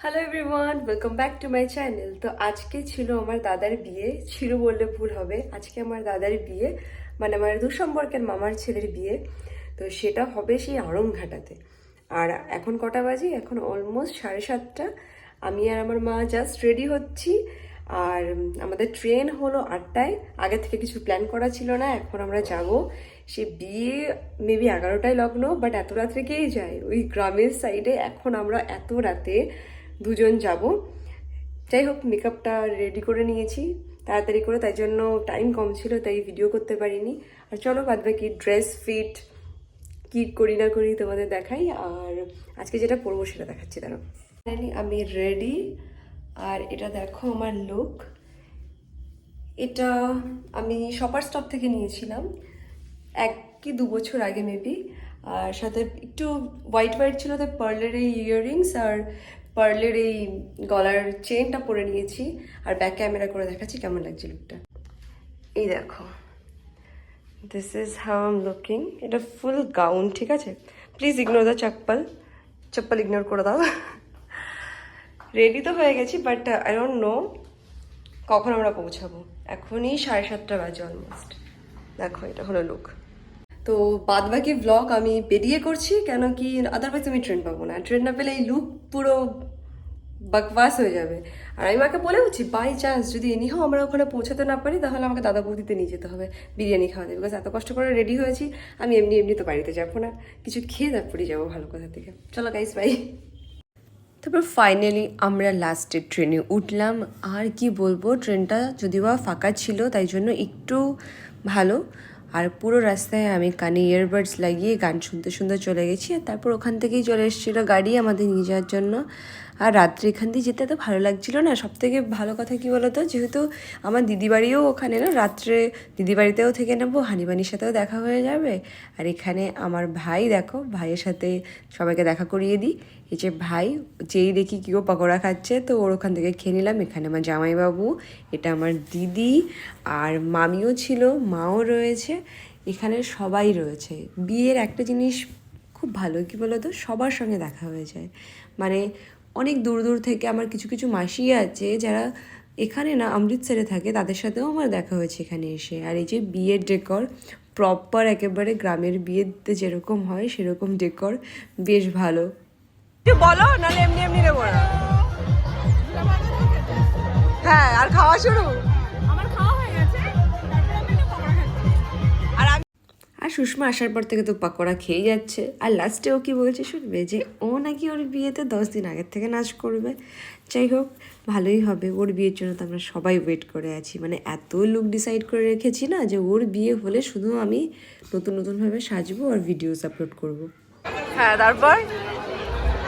Hello everyone, welcome back to my channel. তো আজকে ছিল আমার দাদার বিয়ে, ছিল বললে ভুল হবে। আজকে আমার দাদার বিয়ে, মানে আমার দূর সম্পর্কের মামার ছেলের বিয়ে। তো সেটা হবে সেই আড়ংঘাটাতে। আর এখন কটা বাজে? এখন অলমোস্ট 7:30। আমি আর আমার মা জাস্ট রেডি হচ্ছি। আর আমাদের ট্রেন হলো 8টায়। আগে থেকে কিছু প্ল্যান করা ছিল না, এখন আমরা যাব। সে বিয়ে মেবি 11টায় লগ্ন, বাট এত রাত্রে কেই যায় ওই গ্রামের সাইডে। এখন আমরা এত রাতে দুজন যাব। যাই হোক, মেকআপটা রেডি করে নিয়েছি তাড়াতাড়ি করে, তাই জন্য টাইম কম ছিল, তাই ভিডিও করতে পারিনি। আর চলো বাদ বাকি ড্রেস ফিট কি করি না করি তোমাদের দেখাই। আর আজকে যেটা পরবো সেটা দেখাচ্ছি, দাঁড়াও। আমি রেডি। আর এটা দেখো আমার লুক। এটা আমি শপার স্টপ থেকে নিয়েছিলাম 1 কি 2 বছর আগে মেবি। আর সাথে একটু হোয়াইট হোয়াইট ছিল, তাই পার্লের এই ইয়াররিংস আর পার্লের এই গলার চেনটা পরে নিয়েছি। আর ব্যাক ক্যামেরা করে দেখাচ্ছি কেমন লাগছে লুকটা। এই দেখো, this is how I am looking. এটা ফুল গাউন, ঠিক আছে? প্লিজ ইগনোর দ্য চপ্পল ইগনোর করে দাও। রেডি তো হয়ে গেছি, বাট আই ডোন্ট নো কখন আমরা পৌঁছাবো। এখনই 7:30 বাজে অলমোস্ট। দেখো, এটা হলো লুক। তো বাদ বাকি ব্লগ আমি বেরিয়ে করছি, কেন কি আদারওয়াইজ আমি ট্রেন পাবো না। ট্রেন না পেলে এই লুক পুরো বকবাস হয়ে যাবে। আর আমি মাকে বলে উঠছি, বাই চান্স যদি এনিহাও আমরা ওখানে পৌঁছাতে না পারি, তাহলে আমাকে দাদা বৌদিতে নিয়ে যেতে হবে বিরিয়ানি খাওয়াতে। বিকজ এত কষ্ট করে রেডি হয়েছি, আমি এমনি এমনি তো বাড়িতে যাবো না, কিছু খেয়ে তারপরে যাবো ভালো কথা থেকে। চলো গাইস, বাই। তারপর ফাইনালি আমরা লাস্টের ট্রেনে উঠলাম। আর কি বলবো, ট্রেনটা যদিও বা ফাঁকা ছিল, তাই জন্য একটু ভালো। আর পুরো রাস্তায় আমি কানে ইয়ারবাডস লাগিয়ে গান শুনতে শুনতে চলে গেছি। আর তারপর ওখান থেকেই চলে এসেছিলো গাড়ি আমাদের নিয়ে যাওয়ার জন্য। আর রাত্রে এখান দিয়ে যেতে এত ভালো লাগছিল না। সব থেকে ভালো কথা কী বলো তো, যেহেতু আমার দিদি বাড়িও ওখানে, না রাত্রে দিদি বাড়িতেও থেকে নেবো, হানিবানির সাথেও দেখা হয়ে যাবে। আর এখানে আমার ভাই, দেখো ভাইয়ের সাথে সবাইকে দেখা করিয়ে দিই। এই যে ভাই, যেই দেখি কেউ পকোড়া খাচ্ছে তো ওর ওখান থেকে খেয়ে নিলাম। এখানে আমার জামাইবাবু, এটা আমার দিদি, আর মামিও ছিল, মাও রয়েছে, এখানে সবাই রয়েছে। বিয়ের একটা জিনিস খুব ভালো, কী বলো তো, সবার সঙ্গে দেখা হয়ে যায়। মানে অনেক দূর দূর থেকে আমার কিছু কিছু মাসি আছে যারা এখানে না অমৃতসরে থাকে, তাদের সাথেও আমার দেখা হয়েছে এখানে এসে। আর এই যে বিয়ের ডেকর, প্রপার একেবারে গ্রামের বিয়েতে যেরকম হয় সেরকম ডেকর, বেশ ভালো। বলো, নাহলে এমনি এমনি দেবো না। হ্যাঁ, আর খাওয়া শুরু। আর সুষমা আসার পর থেকে তো পাকোড়া খেয়ে যাচ্ছে। আর লাস্টে ও কি বলছে শুনবে, যে ও নাকি ওর বিয়েতে 10 দিন আগের থেকে নাচ করবে। যাই হোক, ভালোই হবে। ওর বিয়ের জন্য তো আমরা সবাই ওয়েট করে আছি। মানে এত লুক ডিসাইড করে রেখেছি না, যে ওর বিয়ে হলে শুধু আমি নতুন নতুনভাবে সাজবো আর ভিডিওস আপলোড করব। হ্যাঁ, তারপর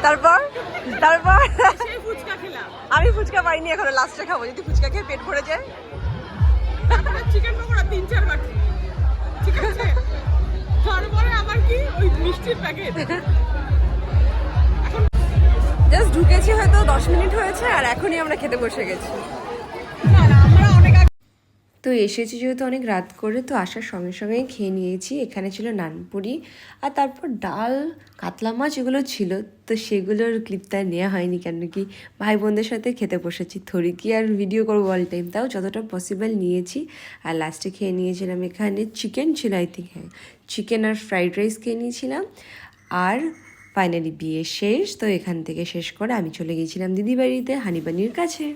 তারপর তারপর আমি ফুচকা পাইনি, এখন লাস্টে খাবো। যদি ফুচকা খেয়ে পেট ভরে যায়। চিকেন পকোড়া 3-4 বাটি, ঠিক আছে? তারপরে আবার কি ওই মিষ্টির প্যাকেট। জাস্ট ঢুকেছি, হয়তো 10 মিনিট হয়েছে, আর এখনই আমরা খেতে বসে গেছি। না না, আমরা অনেক তো এসেছি যেহেতু অনেক রাত করে, তো আসার সঙ্গে সঙ্গেই খেয়ে নিয়েছি। এখানে ছিল নানপুরি, আর তারপর ডাল, কাতলা মাছ, এগুলো ছিল। তো সেগুলোর ক্লিপটা নেওয়া হয়নি, কেন কি ভাই বোনদের সাথে খেতে বসেছি, থরি কি আর ভিডিও করবো অল টাইম। তাও যতটা পসিবল নিয়েছি। আর লাস্টে খেয়ে নিয়েছিলাম এখানে চিকেন ছিল, আই থিঙ্ক, হ্যাঁ চিকেন আর ফ্রাইড রাইস খেয়ে নিয়েছিলাম। আর ফাইনালি বিয়ে শেষ। তো এখান থেকে শেষ করে আমি চলে গিয়েছিলাম দিদি বাড়িতে, হানিবানির কাছে।